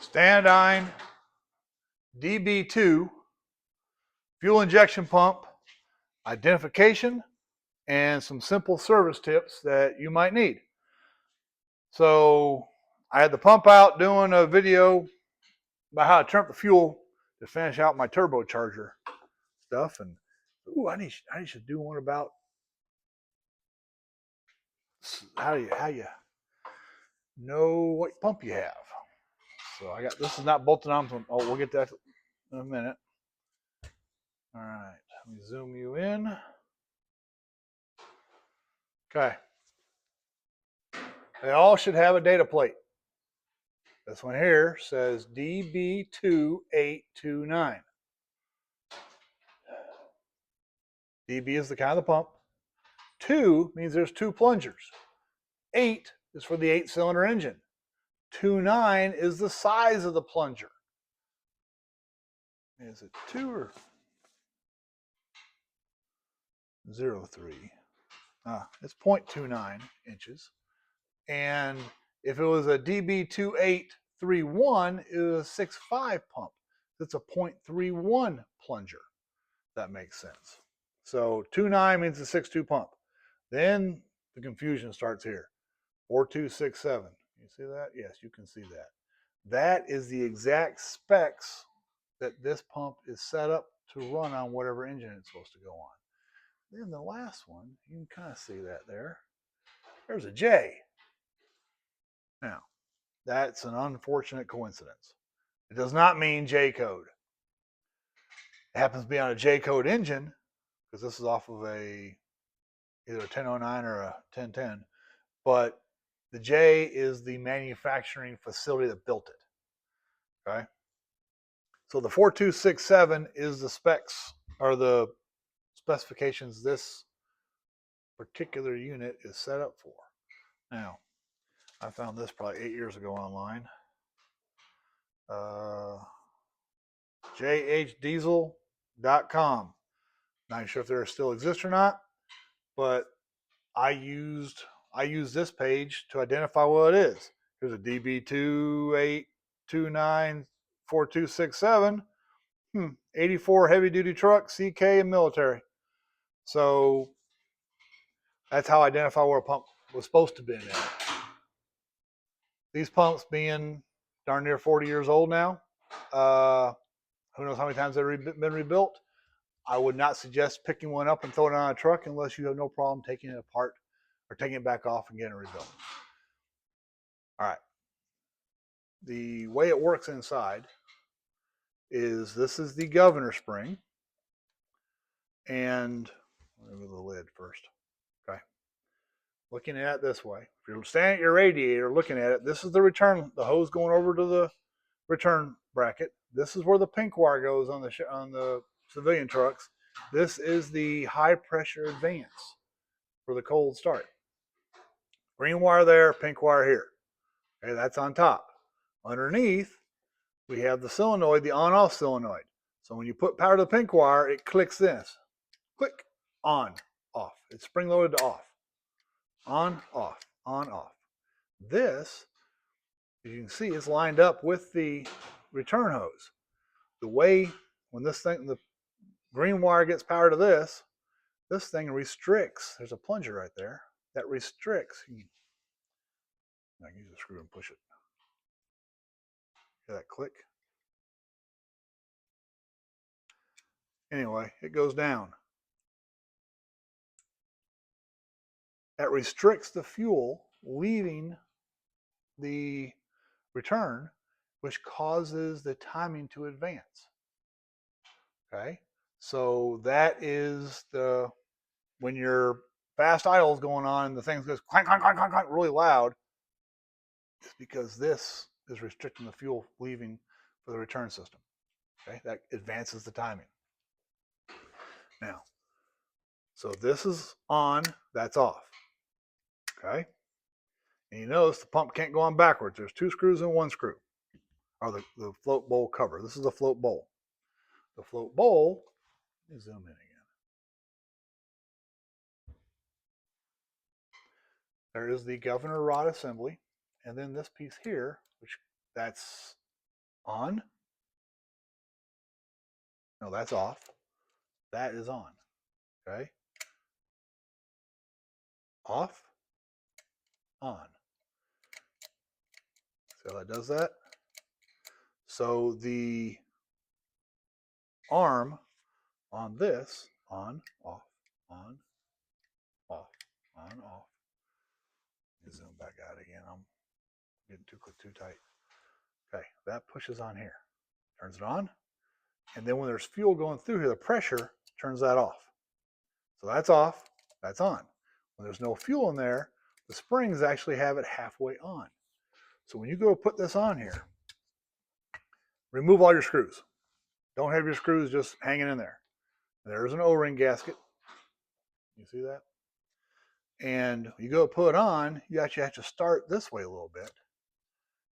Standine DB2 fuel injection pump identification and some simple service tips that you might need. So I had the pump out doing a video about how to turn up the fuel to finish out my turbocharger stuff, and I need to do one about how you know what pump you have. So I got this is not bolted on. Oh, we'll get that in a minute. All right, let me zoom you in. Okay. They all should have a data plate. This one here says DB2829. DB is the kind of the pump. 2 means there's 2 plungers. 8 is for the 8-cylinder engine. 29 is the size of the plunger. Is it 2 or 0.3? It's 0.29 inches. And if it was a DB2831, it was a 6.5 pump. It's a 0.31 plunger. That makes sense. So 2.9 means a 6.2 pump. Then the confusion starts here. 4267. You see that? Yes, you can see that. That is the exact specs that this pump is set up to run on whatever engine it's supposed to go on. Then the last one, you can kind of see that there. There's a J. Now, that's an unfortunate coincidence. It does not mean J code. It happens to be on a J code engine, because this is off of either a 1009 or a 1010, but the J is the manufacturing facility that built it. Okay. So the 4267 is the specs or the specifications this particular unit is set up for. Now, I found this probably 8 years ago online. jhdiesel.com. Not sure if they still exist or not, but I used this page to identify what it is. Here's a DB28294267. 84 heavy duty truck, CK, and military. So that's how I identify where a pump was supposed to be in. These pumps being darn near 40 years old now, who knows how many times they've been rebuilt. I would not suggest picking one up and throwing it on a truck unless you have no problem taking it apart or taking it back off and getting it rebuilt. All right. The way it works inside is this is the governor spring. And let me move the lid first. Okay. Looking at it this way. If you're standing at your radiator looking at it, this is the return, the hose going over to the return bracket. This is where the pink wire goes on the civilian trucks. This is the high pressure advance for the cold start. Green wire there, pink wire here. Okay, that's on top. Underneath, we have the solenoid, the on-off solenoid. So when you put power to the pink wire, it clicks this. Click, on, off. It's spring-loaded to off. On, off, on, off. This, as you can see, is lined up with the return hose. The way, when this thing, the green wire gets power to this thing restricts. There's a plunger right there that restricts. I can use a screw and push it. Hear that click? Anyway, it goes down. That restricts the fuel leaving the return, which causes the timing to advance. Okay, so that is when your fast idle is going on and the thing goes clank, clank, clank, clank, clank really loud, it's because this is restricting the fuel leaving for the return system. Okay, that advances the timing. Now, so this is on, that's off. Okay, and you notice the pump can't go on backwards. There's 2 screws and 1 screw, or the float bowl cover. This is the float bowl. The float bowl, let me zoom in again. There is the governor rod assembly, and then this piece here, which that's On. No, that's off. That is on. Okay. Off. On. See how that does that? So the arm on this, on, off, on, off, on, off. Let me zoom back out again. I'm getting too tight. Okay, that pushes on here. Turns it on. And then when there's fuel going through here, the pressure turns that off. So that's off, that's on. When there's no fuel in there, the springs actually have it halfway on. So when you go put this on here, remove all your screws. Don't have your screws just hanging in there. There's an O-ring gasket. You see that? And you go put it on, you actually have to start this way a little bit.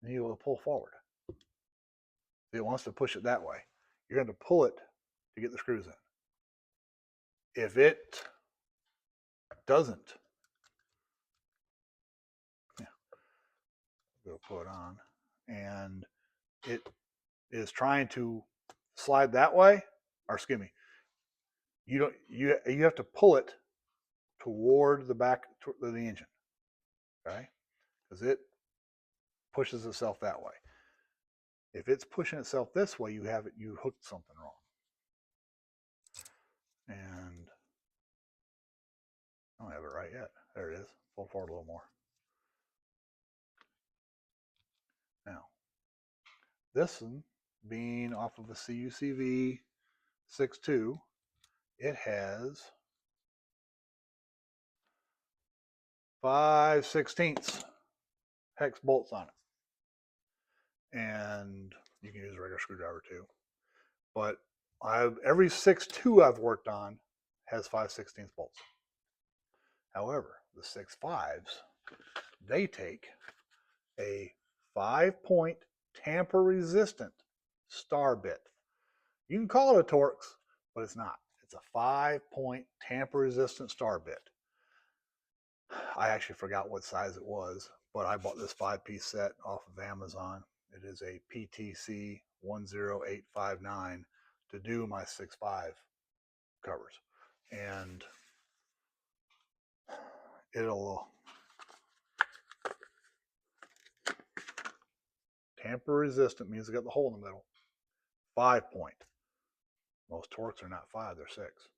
And you will pull forward. It wants to push it that way. You're going to pull it to get the screws in. If it doesn't, go put it on, and it is trying to slide that way, or excuse me, you have to pull it toward the back of the engine, okay? Because it pushes itself that way. If it's pushing itself this way, you hooked something wrong. And I don't have it right yet. There it is. Pull forward a little more. Now, this one being off of a CUCV 6.2, it has 5/16 hex bolts on it. And you can use a regular screwdriver too. But every 6.2 I've worked on has 5/16 bolts. However, the 6.5s, they take a 5-point tamper resistant star bit. You can call it a Torx, but it's not. It's a 5-point tamper resistant star bit. I actually forgot what size it was, but I bought this 5-piece set off of Amazon. It is a PTC 10859 to do my 6.5 covers. And it'll tamper resistant means it got the hole in the middle. 5-point. Most Torx are not 5, they're 6.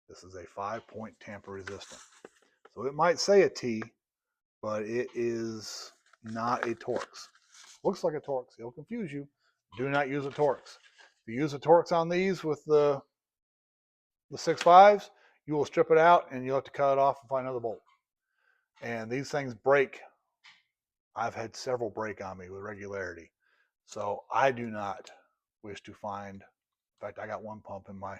This is a 5-point tamper resistant. So it might say a T, but it is not a Torx. Looks like a Torx. It'll confuse you. Do not use a Torx. If you use a Torx on these with the 6.5s, you will strip it out and you'll have to cut it off and find another bolt. And these things break. I've had several break on me with regularity. So I do not wish to find, in fact, I got one pump in my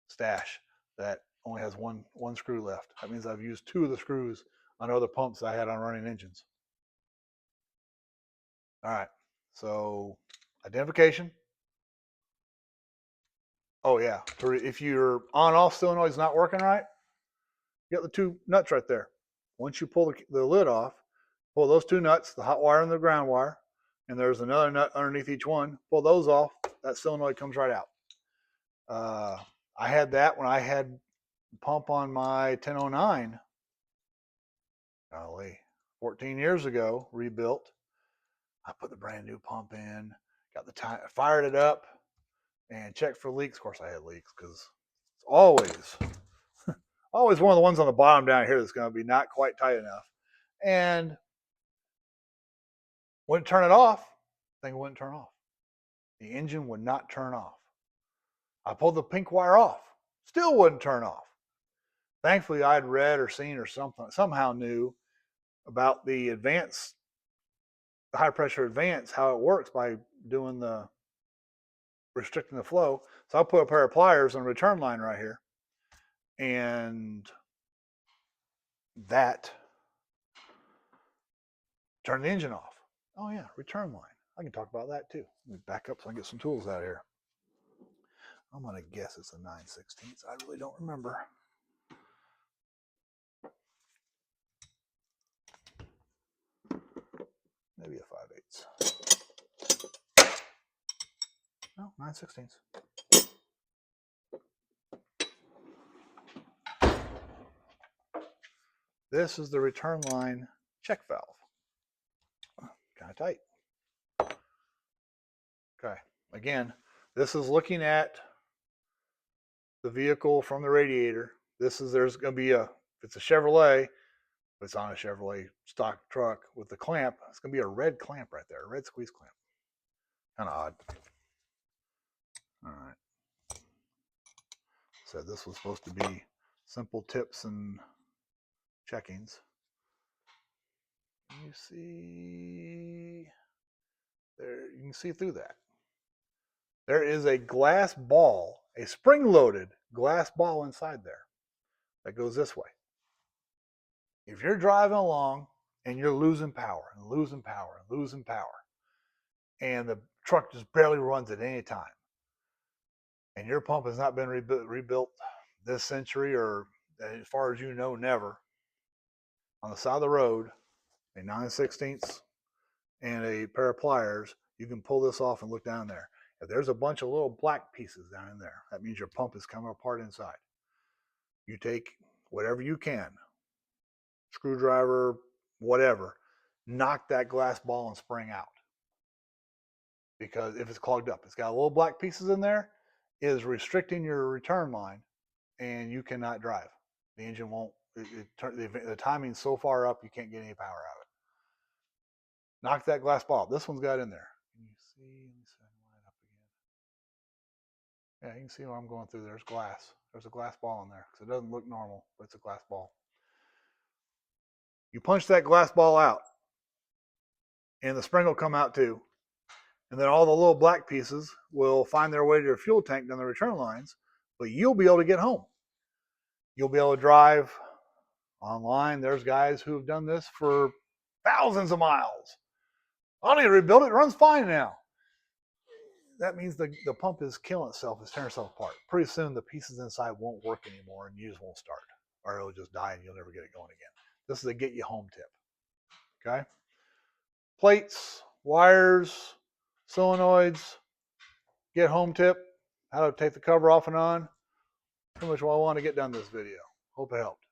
stash that only has one screw left. That means I've used 2 of the screws on other pumps I had on running engines. All right, so identification. Oh yeah, if your on-off solenoid's not working right, you got the 2 nuts right there. Once you pull the lid off, pull those 2 nuts, the hot wire and the ground wire, and there's another nut underneath each one. Pull those off, that solenoid comes right out. I had that when I had the pump on my 1009, golly, 14 years ago, rebuilt. I put the brand new pump in, got the time, fired it up, and checked for leaks. Of course, I had leaks because it's always one of the ones on the bottom down here that's going to be not quite tight enough. And wouldn't turn it off, the thing wouldn't turn off. The engine would not turn off. I pulled the pink wire off, still wouldn't turn off. Thankfully, I'd read or seen or somehow knew about the high pressure advance, how it works by doing the restricting the flow. So I put a pair of pliers on a return line right here, and that turned the engine off. Oh yeah, return line. I can talk about that too. Let me back up so I can get some tools out of here. I'm gonna guess it's a 9/16. I really don't remember. Maybe a 5/8. 9/16. This is the return line check valve. Kind of tight. Okay. Again, this is looking at the vehicle from the radiator. There's going to be if it's a Chevrolet, if it's on a Chevrolet stock truck with the clamp, it's going to be a red clamp right there, a red squeeze clamp. Kind of odd. All right. So this was supposed to be simple tips and checkings. You see there, you can see through that. There is a glass ball, a spring-loaded glass ball inside there that goes this way. If you're driving along and you're losing power and losing power and losing power, and the truck just barely runs at any time, and your pump has not been rebuilt this century, or as far as you know, never, on the side of the road, a 9/16 and a pair of pliers, you can pull this off and look down there. If there's a bunch of little black pieces down in there, that means your pump is coming apart inside. You take whatever you can, screwdriver, whatever, knock that glass ball and spring out. Because if it's clogged up, it's got little black pieces in there, it is restricting your return line, and you cannot drive. The engine won't, the timing's so far up, you can't get any power out of it. Knock that glass ball. This one's got in there. Can you see? Let me set it up again. Yeah, you can see what I'm going through. There's glass. There's a glass ball in there because it doesn't look normal, but it's a glass ball. You punch that glass ball out, and the spring will come out too. And then all the little black pieces will find their way to your fuel tank down the return lines, but you'll be able to get home. You'll be able to drive online. There's guys who have done this for thousands of miles. I don't need to rebuild it. It runs fine now. That means the pump is killing itself. It's tearing itself apart. Pretty soon the pieces inside won't work anymore and you just won't start. Or it'll just die and you'll never get it going again. This is a get you home tip. Okay? Plates, wires, solenoids, get home tip, how to take the cover off and on. Pretty much what I want to get done this video. Hope it helped.